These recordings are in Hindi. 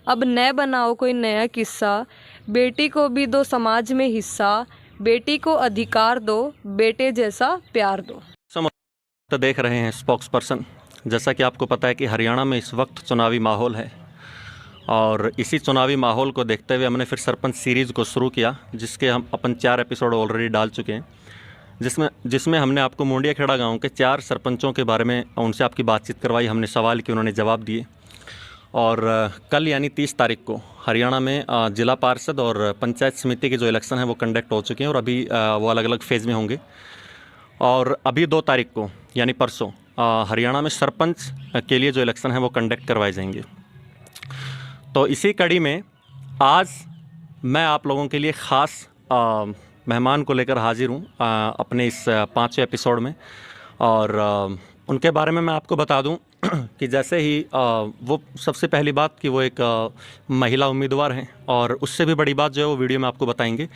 अब न बनाओ कोई नया किस्सा, बेटी को भी दो समाज में हिस्सा, बेटी को अधिकार दो, बेटे जैसा प्यार दो। तो देख रहे हैं स्पोक्स पर्सन। जैसा कि आपको पता है कि हरियाणा में इस वक्त चुनावी माहौल है और इसी चुनावी माहौल को देखते हुए हमने फिर सरपंच सीरीज़ को शुरू किया, जिसके हम अपन 4 एपिसोड ऑलरेडी डाल चुके हैं, जिसमें हमने आपको मुंडिया खेड़ा गांव के 4 सरपंचों के बारे में उनसे आपकी बातचीत करवाई, हमने सवाल किए, उन्होंने जवाब दिए। और कल यानी 30 तारीख को हरियाणा में जिला पार्षद और पंचायत समिति के जो इलेक्शन हैं वो कंडक्ट हो चुके हैं और अभी वो अलग अलग फेज़ में होंगे। और अभी 2 तारीख को यानी परसों हरियाणा में सरपंच के लिए जो इलेक्शन है वो कंडक्ट करवाए जाएंगे। तो इसी कड़ी में आज मैं आप लोगों के लिए ख़ास मेहमान को लेकर हाजिर हूँ अपने इस 5वें एपिसोड में। और उनके बारे में मैं आपको बता दूं कि जैसे ही वो सबसे पहली बात कि वो एक महिला उम्मीदवार हैं और उससे भी बड़ी बात जो है वो वीडियो में आपको बताएंगे।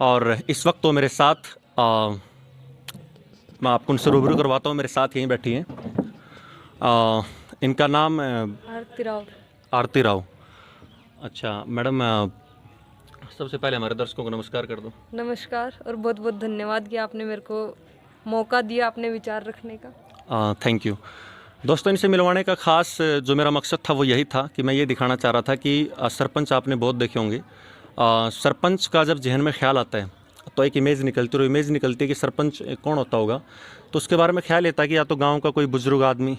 और इस वक्त तो मेरे साथ मैं आपको उनसे रूबरू करवाता हूँ, मेरे साथ यहीं बैठी हैं। इनका नाम आरती राव। आरती राव। अच्छा मैडम, सबसे पहले हमारे दर्शकों को नमस्कार कर दो। नमस्कार और बहुत बहुत धन्यवाद कि आपने मेरे को मौका दिया अपने विचार रखने का। Thank you. दोस्तों, इनसे मिलवाने का ख़ास जो मेरा मकसद था वो यही था कि मैं ये दिखाना चाह रहा था कि सरपंच आपने बहुत देखे होंगे। सरपंच का जब जहन में ख्याल आता है तो एक इमेज निकलती है, और इमेज निकलती है कि सरपंच कौन होता होगा। तो उसके बारे में ख्याल आता है कि या तो गाँव का कोई बुजुर्ग आदमी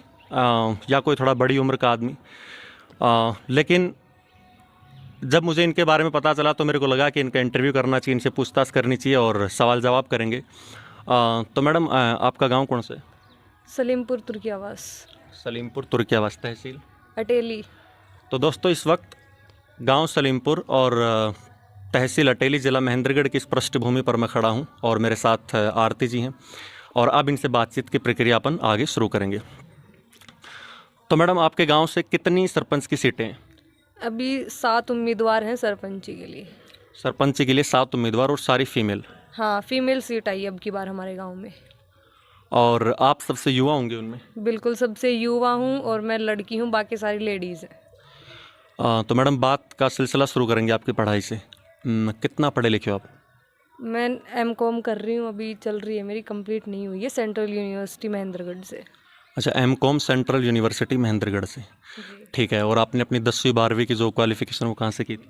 या कोई थोड़ा बड़ी उम्र का आदमी। लेकिन जब मुझे इनके बारे में पता चला तो मेरे को लगा कि इनका इंटरव्यू करना चाहिए, इनसे पूछताछ करनी चाहिए और सवाल जवाब करेंगे। तो मैडम, आपका गांव कौन सा है? सलीमपुर तुर्कियावास। सलीमपुर तुर्कियावास, तहसील अटेली। तो दोस्तों, इस वक्त गांव सलीमपुर और तहसील अटेली, ज़िला महेंद्रगढ़ की इस पृष्ठभूमि पर मैं खड़ा हूं और मेरे साथ आरती जी हैं और अब इनसे बातचीत की प्रक्रिया अपन आगे शुरू करेंगे। तो मैडम, आपके गाँव से कितनी सरपंच की सीटें हैं? अभी 7 उम्मीदवार हैं सरपंची के लिए। सरपंच के लिए 7 उम्मीदवार और सारी फीमेल? हाँ, फीमेल सीट आई अब की बार हमारे गांव में। और आप सबसे युवा होंगे उनमें? बिल्कुल, सबसे युवा हूँ और मैं लड़की हूँ, बाकी सारी लेडीज़ हैं। तो मैडम, बात का सिलसिला शुरू करेंगे आपकी पढ़ाई से। कितना पढ़े लिखे हो आप? मैं एमकॉम कर रही हूँ, अभी चल रही है मेरी, कंप्लीट नहीं हुई है, सेंट्रल यूनिवर्सिटी महेंद्रगढ़ से। अच्छा, एमकॉम सेंट्रल यूनिवर्सिटी महेंद्रगढ़ से, ठीक है। और आपने अपनी 10वीं 12वीं की जो क्वालिफिकेशन वो कहाँ से की थी?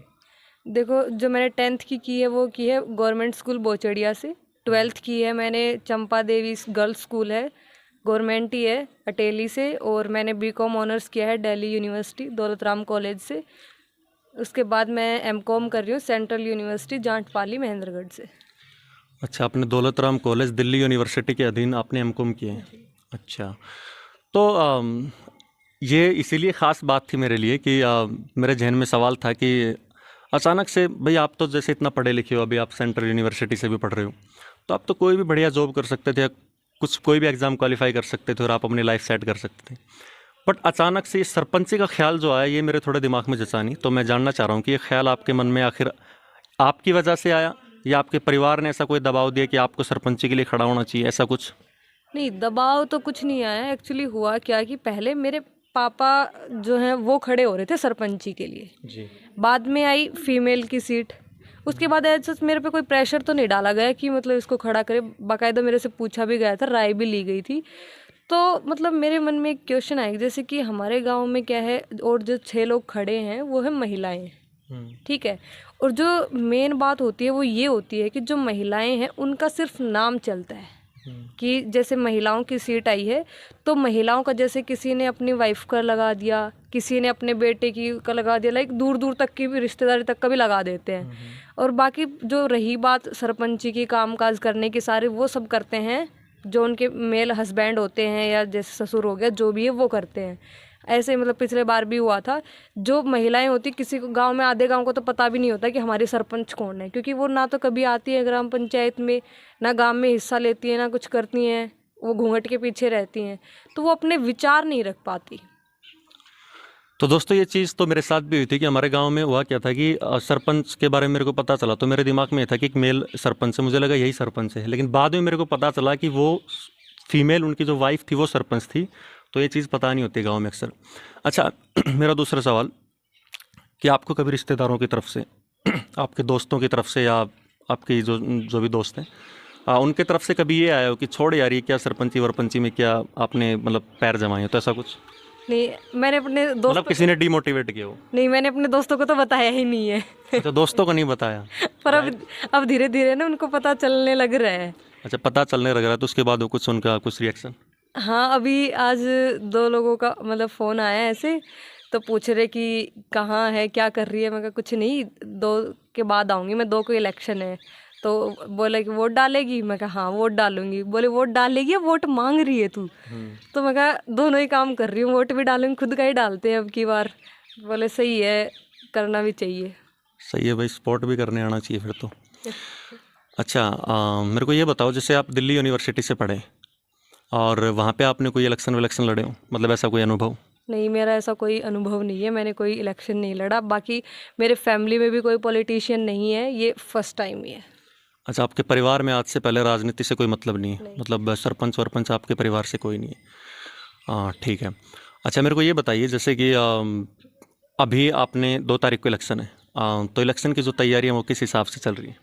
देखो, जो मैंने 10th की है वो की है गवर्नमेंट स्कूल बोचड़िया से। 12th की है मैंने चंपा देवी गर्ल्स स्कूल है, गवर्नमेंट ही है, अटेली से। और मैंने बीकॉम ऑनर्स किया है दिल्ली यूनिवर्सिटी दौलत राम कॉलेज से। उसके बाद मैं एमकॉम कर रही हूँ सेंट्रल यूनिवर्सिटी जांटपाली महेंद्रगढ़ से। अच्छा, आपने दौलत राम कॉलेज दिल्ली यूनिवर्सिटी के अधीन आपने एमकॉम किए हैं। अच्छा, तो ये इसीलिए ख़ास बात थी मेरे लिए कि मेरे जहन में सवाल था कि अचानक से, भाई आप तो जैसे इतना पढ़े लिखे हो, अभी आप सेंट्रल यूनिवर्सिटी से भी पढ़ रहे हो, तो आप तो कोई भी बढ़िया जॉब कर सकते थे, कोई भी एग्ज़ाम क्वालिफाई कर सकते थे और आप अपनी लाइफ सेट कर सकते थे। बट अचानक से इस सरपंची का ख्याल जो आया, ये मेरे थोड़े दिमाग में जचा नहीं। तो मैं जानना चाह रहा हूँ कि ये ख्याल आपके मन में आखिर आपकी वजह से आया या आपके परिवार ने ऐसा कोई दबाव दिया कि आपको सरपंची के लिए खड़ा होना चाहिए, ऐसा कुछ? नहीं, दबाव तो कुछ नहीं आया। एक्चुअली हुआ क्या कि पहले मेरे पापा जो हैं वो खड़े हो रहे थे सरपंची के लिए जी। बाद में आई फीमेल की सीट। उसके बाद ऐसा मेरे पे कोई प्रेशर तो नहीं डाला गया कि मतलब इसको खड़ा करे। बाकायदा मेरे से पूछा भी गया था, राय भी ली गई थी। तो मतलब मेरे मन में एक क्वेश्चन आया, जैसे कि हमारे गांव में क्या है, और जो 6 लोग खड़े हैं वो है महिलाएं, ठीक है। और जो मेन बात होती है वो ये होती है कि जो महिलाएं हैं उनका सिर्फ नाम चलता है कि जैसे महिलाओं की सीट आई है तो महिलाओं का, जैसे किसी ने अपनी वाइफ का लगा दिया, किसी ने अपने बेटे की का लगा दिया, लाइक दूर दूर तक की भी, रिश्तेदारी तक का भी लगा देते हैं। और बाकी जो रही बात सरपंची की कामकाज करने की, सारे वो सब करते हैं जो उनके मेल हस्बैंड होते हैं या जैसे ससुर हो गया, जो भी है वो करते हैं। ऐसे मतलब पिछले बार भी हुआ था, जो महिलाएं होती, किसी को गांव में, आधे गांव को तो पता भी नहीं होता कि हमारी सरपंच कौन है, क्योंकि वो ना तो कभी आती है ग्राम पंचायत में, ना गांव में हिस्सा लेती है, ना कुछ करती हैं, वो घूंघट के पीछे रहती हैं, तो वो अपने विचार नहीं रख पाती। तो दोस्तों, ये चीज़ तो मेरे साथ भी हुई थी कि हमारे गांव में हुआ क्या था कि सरपंच के बारे में मेरे को पता चला तो मेरे दिमाग में ये था कि एक मेल सरपंच है, मुझे लगा यही सरपंच है। लेकिन बाद में मेरे को पता चला कि वो फीमेल, उनकी जो वाइफ थी वो सरपंच थी। तो ये चीज़ पता नहीं होती गांव में अक्सर। अच्छा, मेरा दूसरा सवाल कि आपको कभी रिश्तेदारों की तरफ से आपके दोस्तों की तरफ से या आपके जो भी दोस्त हैं उनके तरफ से कभी ये आया हो कि छोड़ यार ये क्या सरपंची वरपंची में क्या आपने मतलब पैर जमाए हो, तो ऐसा कुछ? नहीं, मैंने अपने मतलब दोस्तों किसी ने डीमोटिवेट किया हो? नहीं, मैंने अपने दोस्तों को तो बताया ही नहीं है। अच्छा, दोस्तों को नहीं बताया। पर अब धीरे धीरे ना उनको पता चलने लग रहा है। अच्छा, पता चलने लग रहा है, तो उसके बाद वो कुछ उनका कुछ रिएक्शन? हाँ, अभी आज 2 लोगों का मतलब फ़ोन आया ऐसे, तो पूछ रहे कि कहाँ है, क्या कर रही है? मैं कहा कुछ नहीं, 2 के बाद आऊँगी मैं, 2 को इलेक्शन है। तो बोले कि वोट डालेगी? मैं कहा हाँ वोट डालूंगी। बोले वोट डालेगी या वोट मांग रही है तू? तो मैं कहा दोनों ही काम कर रही हूँ, वोट भी डालूंगी, खुद का ही डालते हैं अब की बार। बोले सही है, करना भी चाहिए। सही है भाई, स्पोर्ट भी करने आना चाहिए फिर तो। अच्छा, मेरे को ये बताओ, जैसे आप दिल्ली यूनिवर्सिटी से पढ़े और वहाँ पे आपने कोई इलेक्शन विलेक्शन लड़े हो, मतलब ऐसा कोई अनुभव? नहीं, मेरा ऐसा कोई अनुभव नहीं है, मैंने कोई इलेक्शन नहीं लड़ा। बाकी मेरे फैमिली में भी कोई पॉलिटिशियन नहीं है, ये फर्स्ट टाइम ही है। अच्छा, आपके परिवार में आज से पहले राजनीति से कोई मतलब नहीं है? मतलब सरपंच वरपंच आपके परिवार से कोई नहीं है? हाँ, ठीक है। अच्छा, मेरे को ये बताइए, जैसे कि अभी आपने 2 तारीख को इलेक्शन है, तो इलेक्शन की जो तैयारियाँ वो किस हिसाब से चल रही हैं?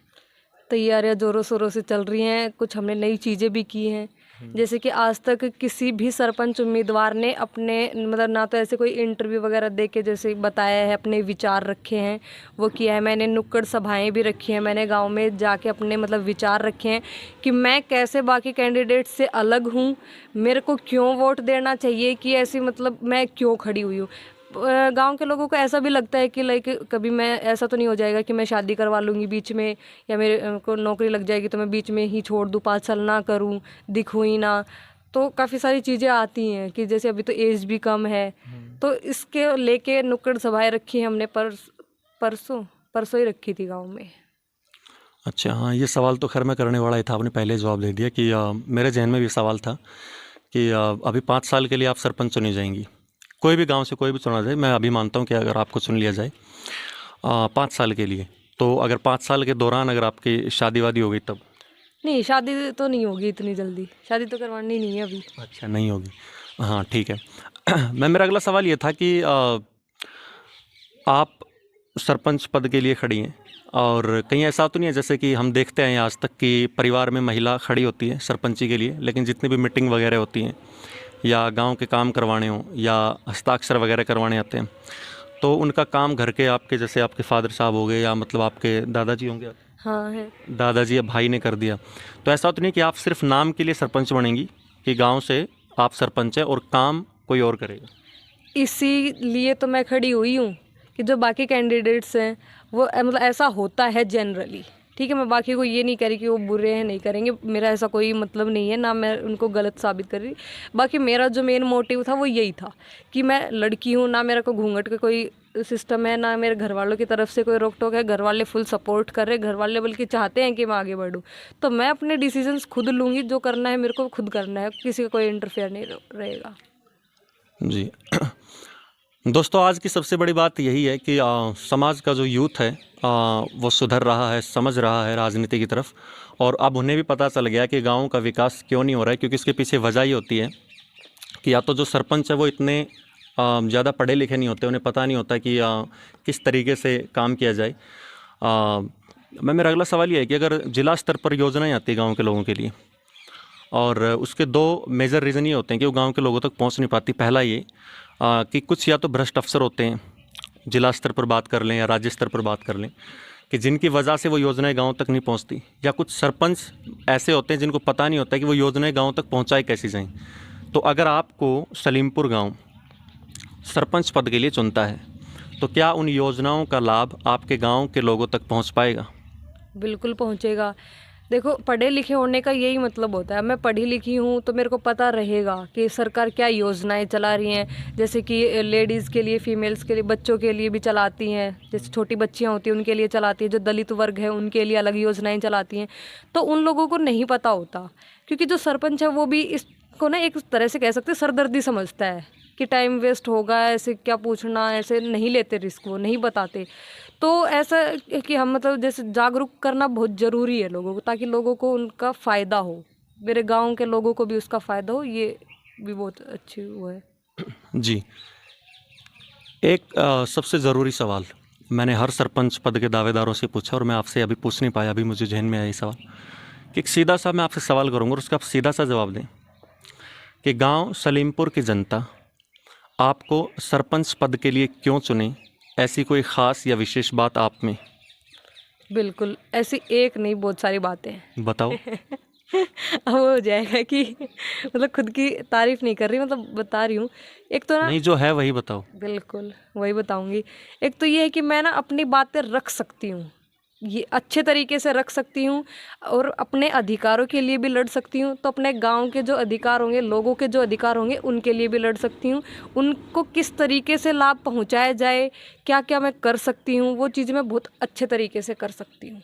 तैयारियां ज़ोरों शोरों से चल रही हैं, कुछ हमने नई चीज़ें भी की हैं। जैसे कि आज तक किसी भी सरपंच उम्मीदवार ने अपने मतलब ना तो ऐसे कोई इंटरव्यू वगैरह दे के जैसे बताया है, अपने विचार रखे हैं, वो किया है। मैंने नुक्कड़ सभाएं भी रखी हैं, मैंने गांव में जाके अपने मतलब विचार रखे हैं कि मैं कैसे बाकी कैंडिडेट से अलग हूँ, मेरे को क्यों वोट देना चाहिए, कि ऐसी मतलब मैं क्यों खड़ी हुई हूँ। गांव के लोगों को ऐसा भी लगता है कि लाइक कभी मैं ऐसा तो नहीं हो जाएगा कि मैं शादी करवा लूँगी बीच में, या मेरे को नौकरी लग जाएगी तो मैं बीच में ही छोड़ दूँ, 5 साल ना करूँ, दिखूँ ही ना। तो काफ़ी सारी चीज़ें आती हैं कि जैसे अभी तो एज भी कम है, तो इसके लेके नुक्कड़ सभाएं रखी हैं हमने। परसों ही रखी थी गाँव में। अच्छा, हाँ, ये सवाल तो खैर मैं करने वाला ही था, आपने पहले जवाब दे दिया कि मेरे जहन में भी सवाल था कि अभी 5 साल के लिए आप सरपंच चुनी जाएंगी, कोई भी गांव से कोई भी चुना जाए। मैं अभी मानता हूं कि अगर आपको चुन लिया जाए 5 साल के लिए, तो अगर 5 साल के दौरान अगर आपकी शादी वादी हो गई तब? नहीं, शादी तो नहीं होगी इतनी जल्दी, शादी तो करवानी नहीं है अभी। अच्छा, नहीं होगी, हाँ ठीक है। मेरा अगला सवाल ये था कि आप सरपंच पद के लिए खड़ी हैं और कहीं ऐसा तो नहीं है, जैसे कि हम देखते हैं आज तक कि परिवार में महिला खड़ी होती है सरपंची के लिए, लेकिन जितनी भी मीटिंग वगैरह होती हैं या गांव के काम करवाने हों या हस्ताक्षर वगैरह करवाने आते हैं, तो उनका काम घर के आपके जैसे आपके फादर साहब हो गए या मतलब आपके दादाजी होंगे, हाँ है। दादाजी या भाई ने कर दिया। तो ऐसा तो नहीं कि आप सिर्फ नाम के लिए सरपंच बनेंगी, कि गांव से आप सरपंच है और काम कोई और करेगा? इसीलिए तो मैं खड़ी हुई हूँ कि जो बाकी कैंडिडेट्स हैं वो मतलब ऐसा होता है जनरली, ठीक है। मैं बाकी को ये नहीं कह रही कि वो बुरे हैं, नहीं करेंगे, मेरा ऐसा कोई मतलब नहीं है, ना मैं उनको गलत साबित कर रही। बाकी मेरा जो मेन मोटिव था वो यही था कि मैं लड़की हूँ, ना मेरा कोई घूंघट का कोई सिस्टम है, ना मेरे घर वालों की तरफ से कोई रोक टोक है। घर वाले फुल सपोर्ट कर रहे, घर वाले बल्कि चाहते हैं कि मैं आगे बढ़ूँ। तो मैं अपने डिसीजंस खुद लूँगी, जो करना है मेरे को खुद करना है, किसी का कोई इंटरफेयर नहीं रहेगा। जी। दोस्तों, आज की सबसे बड़ी बात यही है कि समाज का जो यूथ है वो सुधर रहा है, समझ रहा है राजनीति की तरफ, और अब उन्हें भी पता चल गया कि गांव का विकास क्यों नहीं हो रहा है, क्योंकि इसके पीछे वजह ही होती है कि या तो जो सरपंच है वो इतने ज़्यादा पढ़े लिखे नहीं होते, उन्हें पता नहीं होता कि किस तरीके से काम किया जाए। मेरा अगला सवाल ये है कि अगर जिला स्तर पर योजनाएँ आती है गाँव के लोगों के लिए, और उसके 2 मेजर रीज़न ये होते हैं कि वो गांव के लोगों तक पहुंच नहीं पाती। पहला ये कि कुछ या तो भ्रष्ट अफसर होते हैं, जिला स्तर पर बात कर लें या राज्य स्तर पर बात कर लें, कि जिनकी वजह से वो योजनाएं गांव तक नहीं पहुंचती, या कुछ सरपंच ऐसे होते हैं जिनको पता नहीं होता कि वो योजनाएं गांव तक पहुंचाई कैसी जाएं। तो अगर आपको सलीमपुर गाँव सरपंच पद के लिए चुनता है, तो क्या उन योजनाओं का लाभ आपके गाँव के लोगों तक पहुँच पाएगा? बिल्कुल पहुँचेगा। देखो, पढ़े लिखे होने का यही मतलब होता है। मैं पढ़ी लिखी हूँ तो मेरे को पता रहेगा कि सरकार क्या योजनाएं चला रही हैं, जैसे कि लेडीज़ के लिए, फीमेल्स के लिए, बच्चों के लिए भी चलाती हैं, जैसे छोटी बच्चियाँ होती हैं उनके लिए चलाती है, जो दलित वर्ग है उनके लिए अलग योजनाएं चलाती हैं। तो उन लोगों को नहीं पता होता, क्योंकि जो सरपंच है वो भी इसको ना एक तरह से कह सकते हैं सरदर्दी समझता है कि टाइम वेस्ट होगा, ऐसे क्या पूछना, ऐसे नहीं लेते रिस्क, वो नहीं बताते। तो ऐसा है कि हम मतलब जैसे जागरूक करना बहुत ज़रूरी है लोगों को, ताकि लोगों को उनका फ़ायदा हो, मेरे गांव के लोगों को भी उसका फ़ायदा हो। ये भी बहुत अच्छी वो है। जी। एक सबसे ज़रूरी सवाल मैंने हर सरपंच पद के दावेदारों से पूछा और मैं आपसे अभी पूछ नहीं पाया, अभी मुझे जहन में आया ये सवाल कि एक सीधा सा मैं आपसे सवाल करूँगा और उसका आप सीधा सा जवाब दें कि गांव सलीमपुर की जनता आपको सरपंच पद के लिए क्यों चुने? ऐसी कोई ख़ास या विशेष बात आप में? बिल्कुल, ऐसी एक नहीं, बहुत सारी बातें हैं। बताओ। अब वो हो जाएगा कि मतलब खुद की तारीफ नहीं कर रही, मतलब बता रही हूँ। एक तो ना, नहीं, जो है वही बताओ। बिल्कुल वही बताऊंगी। एक तो ये है कि मैं ना अपनी बातें रख सकती हूँ, ये अच्छे तरीके से रख सकती हूँ, और अपने अधिकारों के लिए भी लड़ सकती हूँ। तो अपने गांव के जो अधिकार होंगे, लोगों के जो अधिकार होंगे, उनके लिए भी लड़ सकती हूँ। उनको किस तरीके से लाभ पहुँचाया जाए, क्या क्या मैं कर सकती हूँ, वो चीज़ मैं बहुत अच्छे तरीके से कर सकती हूँ।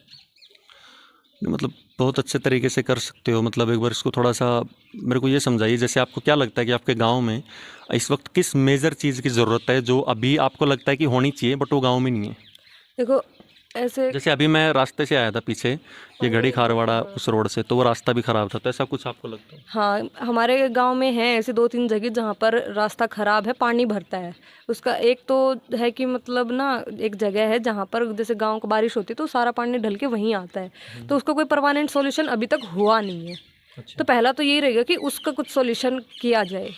मतलब बहुत अच्छे तरीके से कर सकते हो, मतलब एक बार इसको थोड़ा सा मेरे को ये समझाइए। जैसे आपको क्या लगता है कि आपके गांव में इस वक्त किस मेजर चीज़ की ज़रूरत है जो अभी आपको लगता है कि होनी चाहिए बट वो गांव में नहीं है? देखो, ऐसे जैसे अभी मैं रास्ते से आया था पीछे, ये गढ़ी खारवाड़ा उस रोड से, तो वो रास्ता भी ख़राब था, तो ऐसा कुछ आपको लगता है? हाँ, हमारे गांव में है ऐसे 2-3 जगह जहाँ पर रास्ता ख़राब है, पानी भरता है। उसका एक तो है कि मतलब ना, एक जगह है जहाँ पर जैसे गांव को बारिश होती है तो सारा पानी ढल के वहीं आता है, तो उसका कोई परमानेंट सॉल्यूशन अभी तक हुआ नहीं है। तो पहला तो यही रहेगा कि उसका कुछ सॉल्यूशन किया जाए।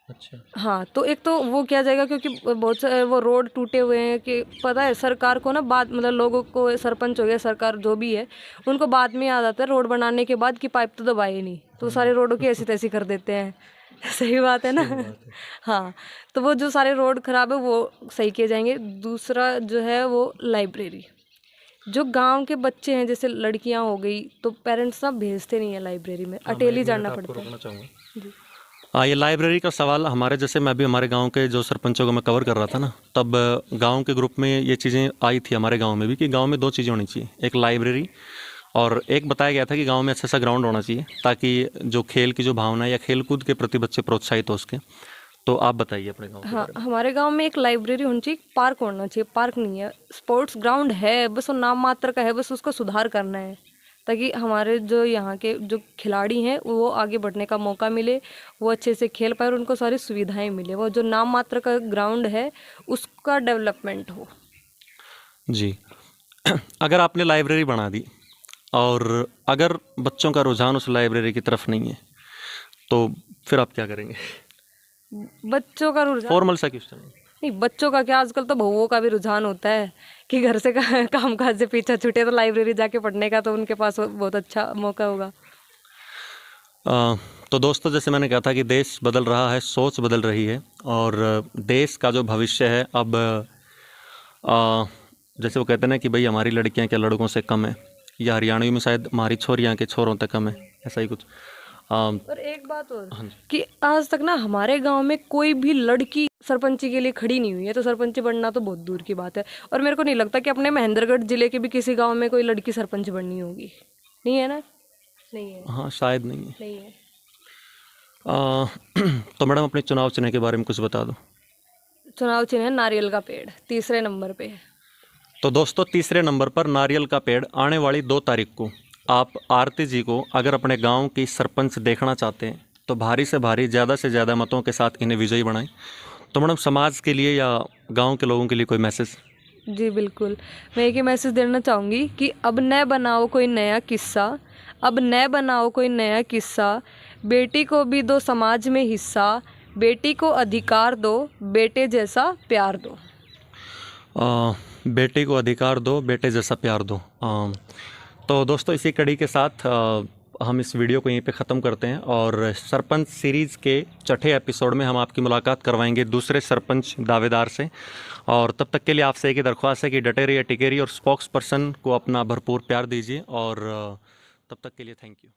अच्छा। हाँ, तो एक तो वो किया जाएगा, क्योंकि बहुत सारे वो रोड टूटे हुए हैं कि पता है सरकार को ना, बाद मतलब लोगों को, सरपंच हो गया, सरकार जो भी है, उनको बाद में याद आता है रोड बनाने के बाद कि पाइप तो दबाए नहीं, तो सारे रोडों की ऐसी तैसी कर देते हैं। सही बात है ना। हाँ, तो वो जो सारे रोड खराब है वो सही किए जाएंगे। दूसरा जो है वो लाइब्रेरी, जो गांव के बच्चे हैं, जैसे लड़कियां हो गई, तो पेरेंट्स ना भेजते नहीं है लाइब्रेरी में, अकेले जाना पड़ता है। जी। हाँ, ये लाइब्रेरी का सवाल हमारे जैसे, मैं भी हमारे गांव के जो सरपंचों को मैं कवर कर रहा था ना, तब गांव के ग्रुप में ये चीज़ें आई थी हमारे गांव में भी कि गांव में 2 चीज़ें होनी चाहिए, एक लाइब्रेरी और एक बताया गया था कि गांव में अच्छा सा ग्राउंड होना चाहिए ताकि जो खेल की जो भावना है या खेल कूद के प्रति बच्चे प्रोत्साहित हो उसके। तो आप बताइए अपने गाँव के हाँ, बारे में। हमारे गांव में एक लाइब्रेरी होनी चाहिए, एक पार्क होना चाहिए। पार्क नहीं है, स्पोर्ट्स ग्राउंड है, बस वो नाम मात्र का है, बस उसको सुधार करना है ताकि हमारे जो यहाँ के जो खिलाड़ी हैं वो आगे बढ़ने का मौका मिले, वो अच्छे से खेल पाए और उनको सारी सुविधाएं मिले। वो जो नाम मात्र का ग्राउंड है उसका डेवलपमेंट हो। जी। अगर आपने लाइब्रेरी बना दी और अगर बच्चों का रुझान उस लाइब्रेरी की तरफ नहीं है तो फिर आप क्या करेंगे? बच्चों का रुझान फॉर्मल सा क्वेश्चन है। नहीं, बच्चों का क्या, आजकल तो बहुओं का भी रुझान होता है कि घर से काम काज से पीछा छूटे तो लाइब्रेरी जाके पढ़ने का, तो उनके पास बहुत अच्छा मौका होगा। तो दोस्तों, जैसे मैंने कहा था कि देश बदल रहा है, सोच बदल रही है और देश का जो भविष्य है अब जैसे वो कहते हैं ना कि भाई हमारी लड़कियां क्या लड़कों से कम है, या हरियाणवी में शायद हमारी छोरियां के छोरों तक कम है, ऐसा ही कुछ। और एक बात और कि आज तक ना हमारे गांव में कोई भी लड़की सरपंची के लिए खड़ी नहीं हुई है, तो सरपंची बनना तो बहुत दूर की बात है। और मेरे को नहीं लगता कि अपने महेंद्रगढ़ जिले के भी किसी गांव में कोई लड़की सरपंच बननी होगी। नहीं है ना? नहीं है। हाँ, शायद नहीं है। नहीं है। तो मैडम अपने चुनाव चिन्ह के बारे में कुछ बता दो। चुनाव चिन्ह है नारियल का पेड़, 3रे नंबर पे है। तो दोस्तों, 3रे नंबर पर नारियल का पेड़ आने वाली 2 तारीख को आप आरती जी को अगर अपने गांव की सरपंच देखना चाहते हैं तो भारी से भारी, ज़्यादा से ज़्यादा मतों के साथ इन्हें विजयी बनाएं। तो मैडम, समाज के लिए या गांव के लोगों के लिए कोई मैसेज? जी बिल्कुल, मैं एक ही मैसेज देना चाहूँगी कि अब न बनाओ कोई नया किस्सा, अब न बनाओ कोई नया किस्सा, बेटी को भी दो समाज में हिस्सा, बेटी को अधिकार दो, बेटे जैसा प्यार दो। बेटे को अधिकार दो, बेटे जैसा प्यार दो। तो दोस्तों, इसी कड़ी के साथ हम इस वीडियो को यहीं पे ख़त्म करते हैं और सरपंच सीरीज़ के 6ठे एपिसोड में हम आपकी मुलाकात करवाएंगे दूसरे सरपंच दावेदार से। और तब तक के लिए आपसे एक ही दरख्वास्त है कि डटे रहिए, टिके रहिए और स्पोक्स पर्सन को अपना भरपूर प्यार दीजिए। और तब तक के लिए थैंक यू।